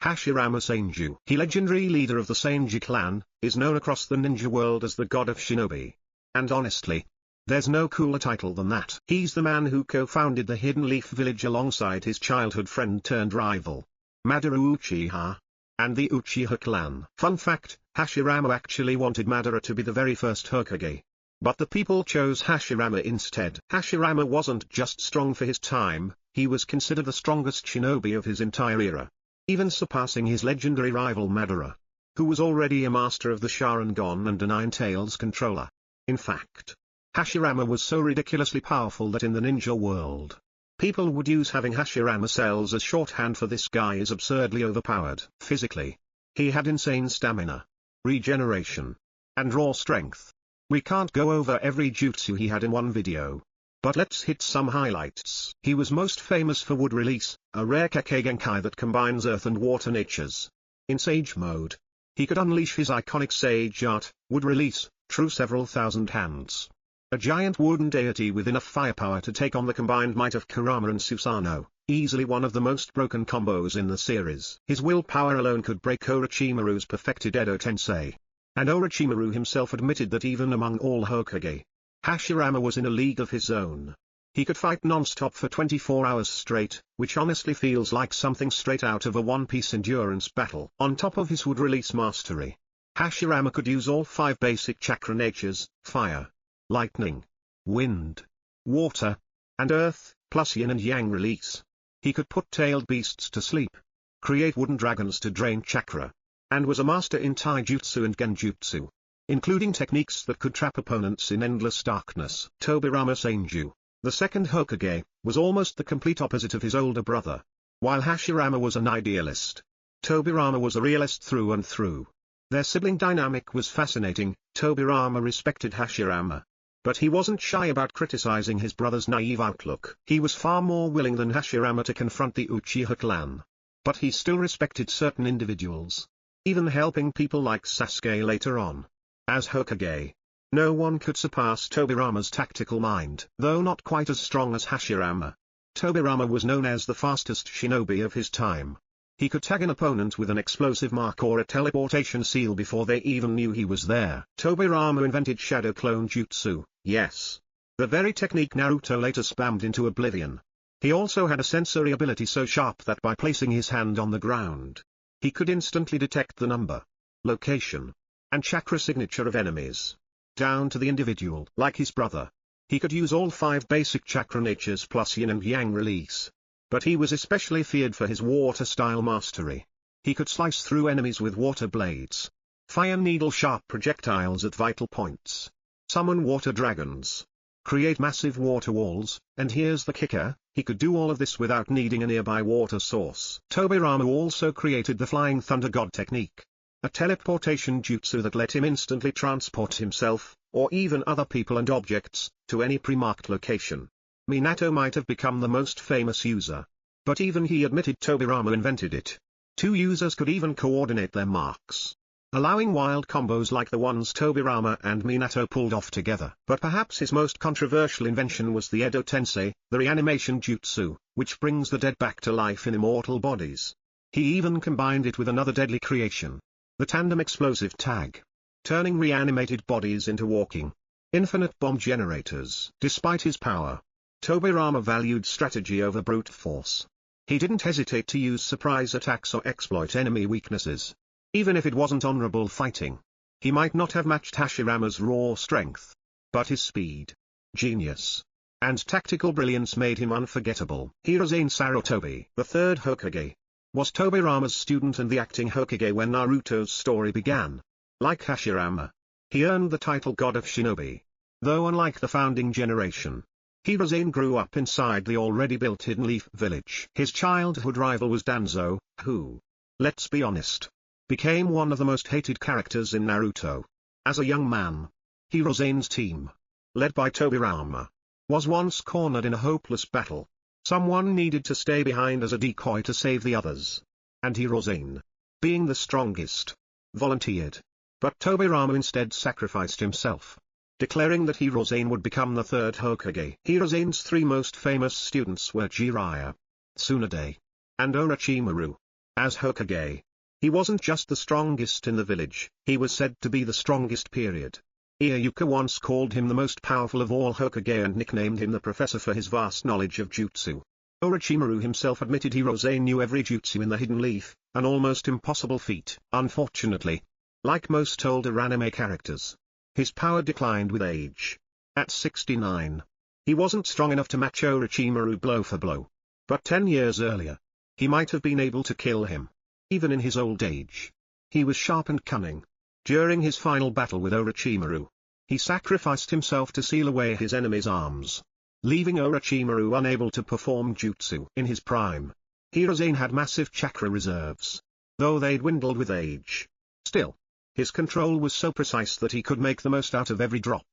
Hashirama Senju, he legendary leader of the Senju clan, is known across the ninja world as the god of shinobi. And honestly, there's no cooler title than that. He's the man who co-founded the Hidden Leaf Village alongside his childhood friend turned rival, Madara Uchiha, and the Uchiha clan. Fun fact, Hashirama actually wanted Madara to be the very first Hokage. But the people chose Hashirama instead. Hashirama wasn't just strong for his time, he was considered the strongest shinobi of his entire era, even surpassing his legendary rival Madara, who was already a master of the Sharingan and a Nine Tails controller. In fact, Hashirama was so ridiculously powerful that in the ninja world, people would use having Hashirama cells as shorthand for this guy is absurdly overpowered. Physically, he had insane stamina, regeneration, and raw strength. We can't go over every jutsu he had in one video, but let's hit some highlights. He was most famous for Wood Release, a rare Kakegenkai that combines earth and water natures. In Sage mode, he could unleash his iconic Sage art, Wood Release, through several thousand hands. A giant wooden deity with enough firepower to take on the combined might of Kurama and Susanoo, easily one of the most broken combos in the series. His willpower alone could break Orochimaru's perfected Edo Tensei. And Orochimaru himself admitted that even among all Hokage, Hashirama was in a league of his own. He could fight non-stop for 24 hours straight, which honestly feels like something straight out of a One Piece endurance battle. On top of his Wood Release mastery, Hashirama could use all 5 basic chakra natures, fire, lightning, wind, water, and earth, plus yin and yang release. He could put tailed beasts to sleep, create wooden dragons to drain chakra, and was a master in taijutsu and genjutsu, including techniques that could trap opponents in endless darkness. Tobirama Senju, the second Hokage, was almost the complete opposite of his older brother. While Hashirama was an idealist, Tobirama was a realist through and through. Their sibling dynamic was fascinating. Tobirama respected Hashirama, but he wasn't shy about criticizing his brother's naive outlook. He was far more willing than Hashirama to confront the Uchiha clan, but he still respected certain individuals, even helping people like Sasuke later on. As Hokage, no one could surpass Tobirama's tactical mind. Though not quite as strong as Hashirama, Tobirama was known as the fastest shinobi of his time. He could tag an opponent with an explosive mark or a teleportation seal before they even knew he was there. Tobirama invented Shadow Clone Jutsu, yes, the very technique Naruto later spammed into oblivion. He also had a sensory ability so sharp that by placing his hand on the ground, he could instantly detect the number, location, and chakra signature of enemies, down to the individual. Like his brother, he could use all 5 basic chakra natures plus yin and yang release. But he was especially feared for his water-style mastery. He could slice through enemies with water blades, fire needle-sharp projectiles at vital points, summon water dragons, create massive water walls, and here's the kicker, he could do all of this without needing a nearby water source. Tobirama also created the Flying Thunder God technique, a teleportation jutsu that let him instantly transport himself, or even other people and objects, to any pre-marked location. Minato might have become the most famous user, but even he admitted Tobirama invented it. 2 users could even coordinate their marks, allowing wild combos like the ones Tobirama and Minato pulled off together. But perhaps his most controversial invention was the Edo Tensei, the reanimation jutsu, which brings the dead back to life in immortal bodies. He even combined it with another deadly creation, the tandem explosive tag, turning reanimated bodies into walking, infinite bomb generators. Despite his power, Tobirama valued strategy over brute force. He didn't hesitate to use surprise attacks or exploit enemy weaknesses, even if it wasn't honorable fighting. He might not have matched Hashirama's raw strength, but his speed, genius, and tactical brilliance made him unforgettable. Hiruzen Sarutobi, the third Hokage, was Tobirama's student and the acting Hokage when Naruto's story began. Like Hashirama, he earned the title God of Shinobi, though unlike the founding generation, Hiruzen grew up inside the already built Hidden Leaf Village. His childhood rival was Danzo, who, let's be honest, became one of the most hated characters in Naruto. As a young man, Hiruzen's team, led by Tobirama, was once cornered in a hopeless battle. Someone needed to stay behind as a decoy to save the others, and Hiruzen, being the strongest, volunteered. But Tobirama instead sacrificed himself, declaring that Hiruzen would become the third Hokage. Hiruzen's 3 most famous students were Jiraiya, Tsunade, and Orochimaru. As Hokage, he wasn't just the strongest in the village, he was said to be the strongest period. Iyayuka once called him the most powerful of all Hokage and nicknamed him the professor for his vast knowledge of jutsu. Orochimaru himself admitted Hiruzen knew every jutsu in the hidden leaf, an almost impossible feat. Unfortunately, like most older anime characters, his power declined with age. At 69, he wasn't strong enough to match Orochimaru blow for blow. But 10 years earlier, he might have been able to kill him. Even in his old age, he was sharp and cunning. During his final battle with Orochimaru, he sacrificed himself to seal away his enemy's arms, leaving Orochimaru unable to perform jutsu. In his prime, Hiruzen had massive chakra reserves, though they dwindled with age. Still, his control was so precise that he could make the most out of every drop.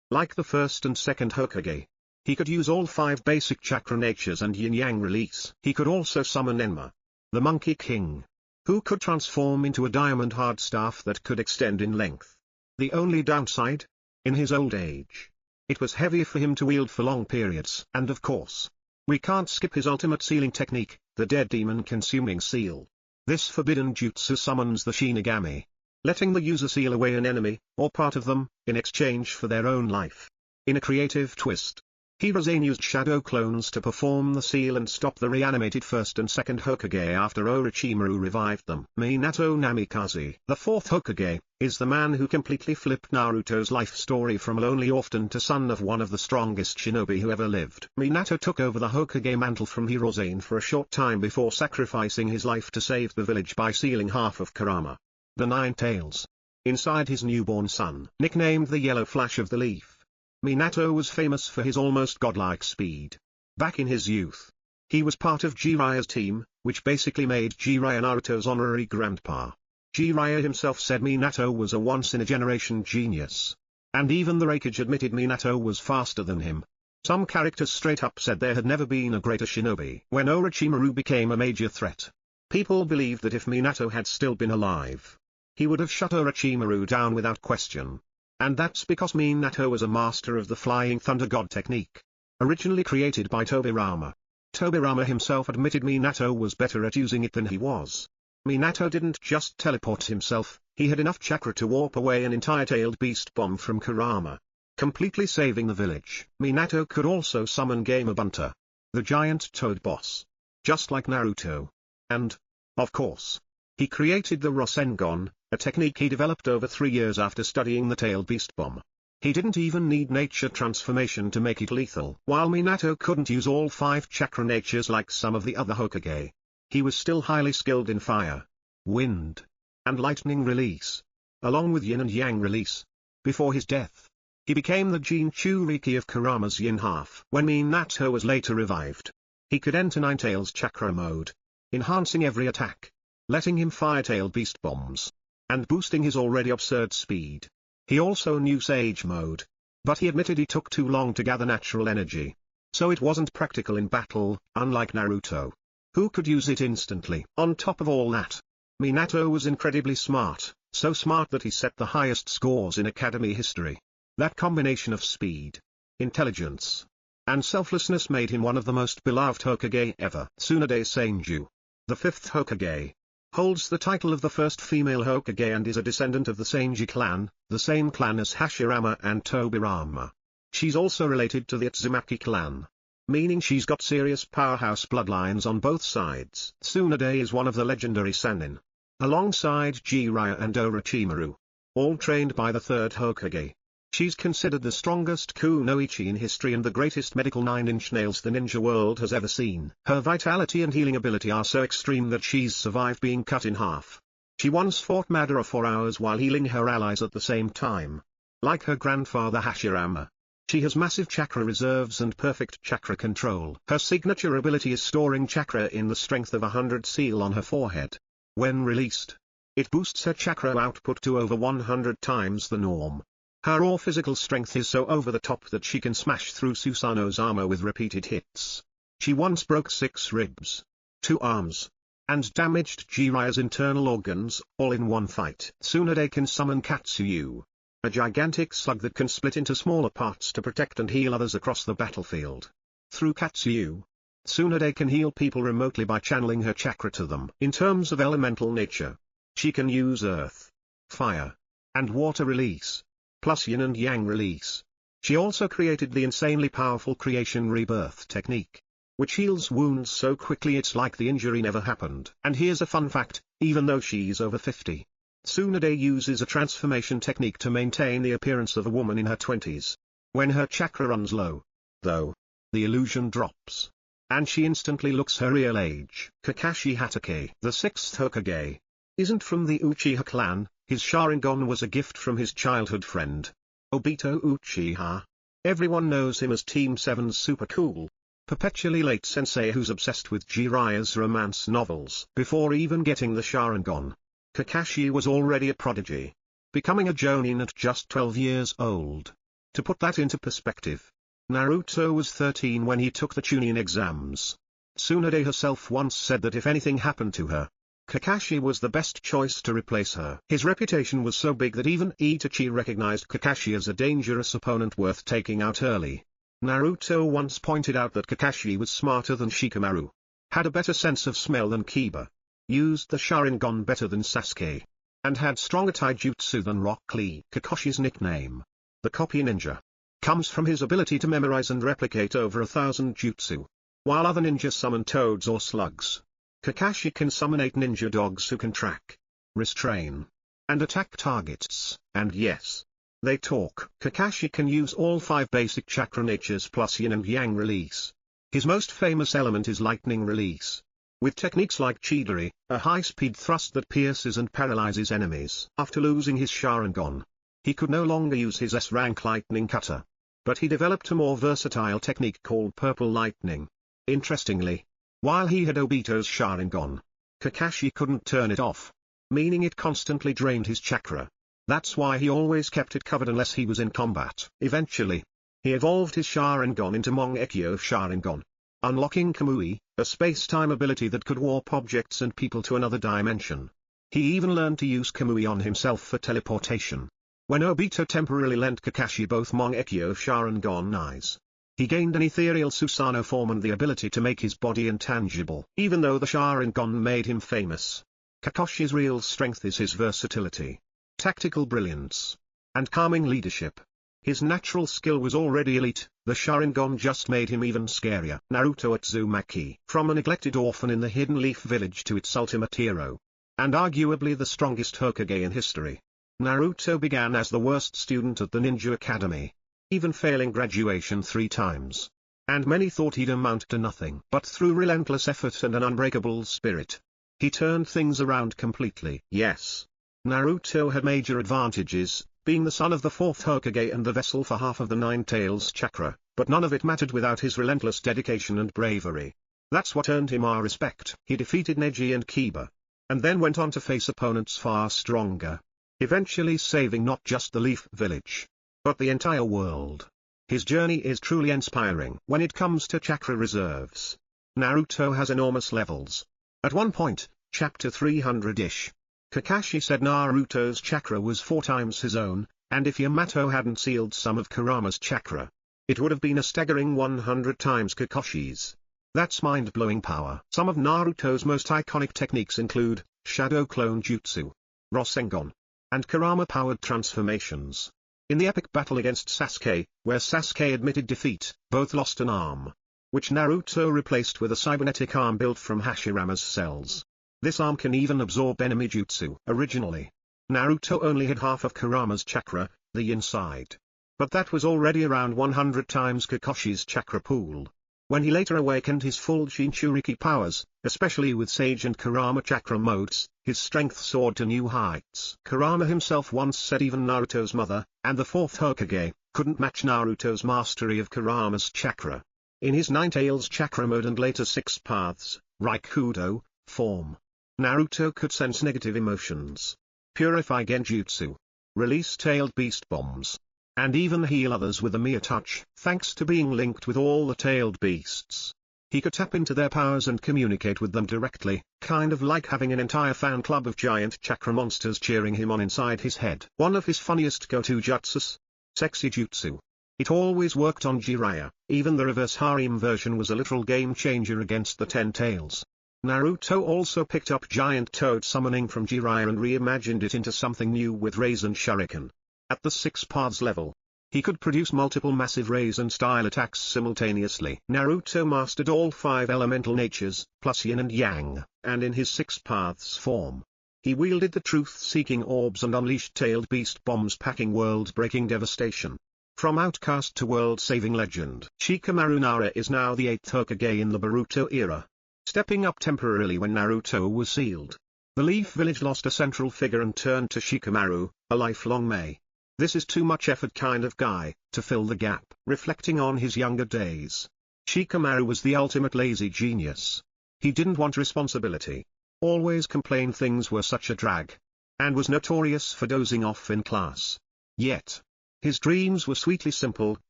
Like the first and second Hokage, he could use all 5 basic chakra natures and yin-yang release. He could also summon Enma, the Monkey King, who could transform into a diamond hard staff that could extend in length. The only downside? In his old age, it was heavier for him to wield for long periods. And of course, we can't skip his ultimate sealing technique, the dead demon consuming seal. This forbidden jutsu summons the Shinigami, letting the user seal away an enemy, or part of them, in exchange for their own life. In a creative twist, Hiruzen used shadow clones to perform the seal and stop the reanimated first and second Hokage after Orochimaru revived them. Minato Namikaze, the fourth Hokage, is the man who completely flipped Naruto's life story from lonely orphan to son of one of the strongest shinobi who ever lived. Minato took over the Hokage mantle from Hiruzen for a short time before sacrificing his life to save the village by sealing half of Kurama, the 9 tails, inside his newborn son. Nicknamed the Yellow Flash of the Leaf, Minato was famous for his almost godlike speed. Back in his youth, he was part of Jiraiya's team, which basically made Jiraiya Naruto's honorary grandpa. Jiraiya himself said Minato was a once-in-a-generation genius. And even the Hokage admitted Minato was faster than him. Some characters straight up said there had never been a greater shinobi. When Orochimaru became a major threat, people believed that if Minato had still been alive, he would have shut Orochimaru down without question. And that's because Minato was a master of the Flying Thunder God technique, originally created by Tobirama. Tobirama himself admitted Minato was better at using it than he was. Minato didn't just teleport himself, he had enough chakra to warp away an entire tailed beast bomb from Kurama, completely saving the village. Minato could also summon Gamabunta, the giant toad boss, just like Naruto. And, of course, he created the Rasengan, a technique he developed over 3 years after studying the tailed beast bomb. He didn't even need nature transformation to make it lethal. While Minato couldn't use all 5 chakra natures like some of the other Hokage, he was still highly skilled in fire, wind, and lightning release, along with yin and yang release. Before his death, he became the Jinchuriki of Kurama's yin half. When Minato was later revived, he could enter Nine-Tails chakra mode, enhancing every attack, letting him fire tailed beast bombs, and boosting his already absurd speed. He also knew Sage mode, but he admitted he took too long to gather natural energy, so it wasn't practical in battle, unlike Naruto, who could use it instantly. On top of all that, Minato was incredibly smart, so smart that he set the highest scores in academy history. That combination of speed, intelligence, and selflessness made him one of the most beloved Hokage ever. Tsunade Senju, the 5th Hokage, holds the title of the first female Hokage and is a descendant of the Senju clan, the same clan as Hashirama and Tobirama. She's also related to the Uzumaki clan, meaning she's got serious powerhouse bloodlines on both sides. Tsunade is one of the legendary Sannin, alongside Jiraiya and Orochimaru, all trained by the 3rd Hokage. She's considered the strongest kunoichi in history and the greatest medical 9-inch nails the ninja world has ever seen. Her vitality and healing ability are so extreme that she's survived being cut in half. She once fought Madara for hours while healing her allies at the same time. Like her grandfather Hashirama, she has massive chakra reserves and perfect chakra control. Her signature ability is storing chakra in the strength of 100 seal on her forehead. When released, it boosts her chakra output to over 100 times the norm. Her raw physical strength is so over the top that she can smash through Susanoo's armor with repeated hits. She once broke 6 ribs, 2 arms, and damaged Jiraiya's internal organs, all in one fight. Tsunade can summon Katsuyu, a gigantic slug that can split into smaller parts to protect and heal others across the battlefield. Through Katsuyu, Tsunade can heal people remotely by channeling her chakra to them. In terms of elemental nature, she can use earth, fire, and water release, plus yin and yang release. She also created the insanely powerful creation rebirth technique, which heals wounds so quickly it's like the injury never happened. And here's a fun fact, even though she's over 50, Tsunade uses a transformation technique to maintain the appearance of a woman in her 20s. When her chakra runs low, though, the illusion drops, and she instantly looks her real age. Kakashi Hatake, the 6th Hokage, isn't from the Uchiha clan. His Sharingan was a gift from his childhood friend, Obito Uchiha. Everyone knows him as Team 7's super cool, perpetually late sensei who's obsessed with Jiraiya's romance novels. Before even getting the Sharingan, Kakashi was already a prodigy, becoming a Jonin at just 12 years old. To put that into perspective, Naruto was 13 when he took the Chunin exams. Tsunade herself once said that if anything happened to her, Kakashi was the best choice to replace her. His reputation was so big that even Itachi recognized Kakashi as a dangerous opponent worth taking out early. Naruto once pointed out that Kakashi was smarter than Shikamaru, had a better sense of smell than Kiba, used the Sharingan better than Sasuke, and had stronger taijutsu than Rock Lee. Kakashi's nickname, the Copy Ninja, comes from his ability to memorize and replicate over 1,000 jutsu. While other ninjas summon toads or slugs, Kakashi can summon 8 ninja dogs who can track, restrain, and attack targets. And yes, they talk. Kakashi can use all 5 basic chakra natures plus yin and yang release. His most famous element is lightning release, with techniques like Chidori, a high-speed thrust that pierces and paralyzes enemies. After losing his Sharingan, he could no longer use his S-rank lightning cutter, but he developed a more versatile technique called purple lightning. Interestingly, while he had Obito's Sharingan, Kakashi couldn't turn it off, meaning it constantly drained his chakra. That's why he always kept it covered unless he was in combat. Eventually, he evolved his Sharingan into Mangekyo Sharingan, unlocking Kamui, a space-time ability that could warp objects and people to another dimension. He even learned to use Kamui on himself for teleportation. When Obito temporarily lent Kakashi both Mangekyo Sharingan eyes, he gained an ethereal Susanoo form and the ability to make his body intangible. Even though the Sharingan made him famous, Kakashi's real strength is his versatility, tactical brilliance, and calming leadership. His natural skill was already elite, the Sharingan just made him even scarier. Naruto Uzumaki. From a neglected orphan in the Hidden Leaf Village to its ultimate hero, and arguably the strongest Hokage in history, Naruto began as the worst student at the Ninja Academy, even failing graduation 3 times. And many thought he'd amount to nothing. But through relentless effort and an unbreakable spirit, he turned things around completely. Yes, Naruto had major advantages, being the son of the 4th Hokage and the vessel for half of the Nine Tails chakra, but none of it mattered without his relentless dedication and bravery. That's what earned him our respect. He defeated Neji and Kiba, and then went on to face opponents far stronger, eventually saving not just the Leaf Village, but the entire world. His journey is truly inspiring. When it comes to chakra reserves, Naruto has enormous levels. At one point, chapter 300-ish, Kakashi said Naruto's chakra was 4 times his own, and if Yamato hadn't sealed some of Kurama's chakra, it would have been a staggering 100 times Kakashi's. That's mind-blowing power. Some of Naruto's most iconic techniques include Shadow Clone Jutsu, Rasengan, and Kurama-powered transformations. In the epic battle against Sasuke, where Sasuke admitted defeat, both lost an arm, which Naruto replaced with a cybernetic arm built from Hashirama's cells. This arm can even absorb enemy jutsu. Originally, Naruto only had half of Kurama's chakra, the inside. But that was already around 100 times Kakashi's chakra pool. When he later awakened his full Jinchuriki powers, especially with Sage and Kurama chakra modes, his strength soared to new heights. Kurama himself once said even Naruto's mother, and the 4th Hokage, couldn't match Naruto's mastery of Kurama's chakra. In his Nine Tails chakra mode and later 6 paths, Raikudo, form, Naruto could sense negative emotions, purify genjutsu, release tailed beast bombs, and even heal others with a mere touch. Thanks to being linked with all the tailed beasts, he could tap into their powers and communicate with them directly, kind of like having an entire fan club of giant chakra monsters cheering him on inside his head. One of his funniest go-to jutsus, Sexy Jutsu, It always worked on Jiraiya. Even the reverse harem version was a little game changer against the Ten Tails. Naruto also picked up giant toad summoning from Jiraiya and reimagined it into something new with Raise and Shuriken. At the 6 paths level, he could produce multiple massive Raise and style attacks simultaneously. Naruto mastered all 5 elemental natures, plus yin and yang, and in his 6 paths form, he wielded the truth-seeking orbs and unleashed tailed beast bombs packing world-breaking devastation. From outcast to world-saving legend, Shikamaru Nara is now the 8th Hokage in the Boruto era. Stepping up temporarily when Naruto was sealed, the Leaf Village lost a central figure and turned to Shikamaru, a lifelong Mei. This is too much effort kind of guy, to fill the gap. Reflecting on his younger days, Shikamaru was the ultimate lazy genius. He didn't want responsibility, always complained things were such a drag, and was notorious for dozing off in class. Yet, his dreams were sweetly simple: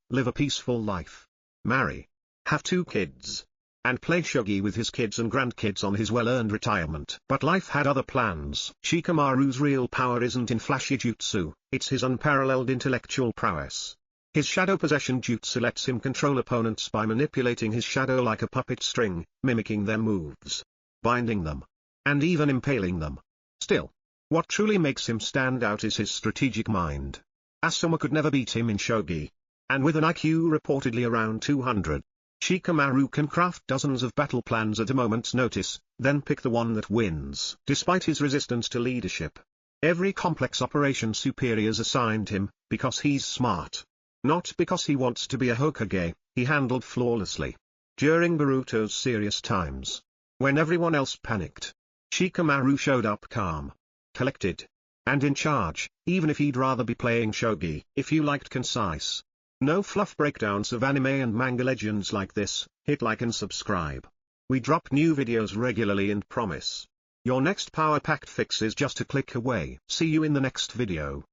live a peaceful life, marry, have 2 kids, and play shogi with his kids and grandkids on his well-earned retirement. But life had other plans. Shikamaru's real power isn't in flashy jutsu, it's his unparalleled intellectual prowess. His shadow possession jutsu lets him control opponents by manipulating his shadow like a puppet string, mimicking their moves, binding them, and even impaling them. Still, what truly makes him stand out is his strategic mind. Asuma could never beat him in shogi, and with an IQ reportedly around 200, Shikamaru can craft dozens of battle plans at a moment's notice, then pick the one that wins. Despite his resistance to leadership, every complex operation superiors assigned him, because he's smart. Not because he wants to be a Hokage, he handled flawlessly. During Boruto's serious times, when everyone else panicked, Shikamaru showed up calm, collected, and in charge, even if he'd rather be playing shogi. If you liked concise, no fluff breakdowns of anime and manga legends like this, hit like and subscribe. We drop new videos regularly and promise your next power-packed fix is just a click away. See you in the next video.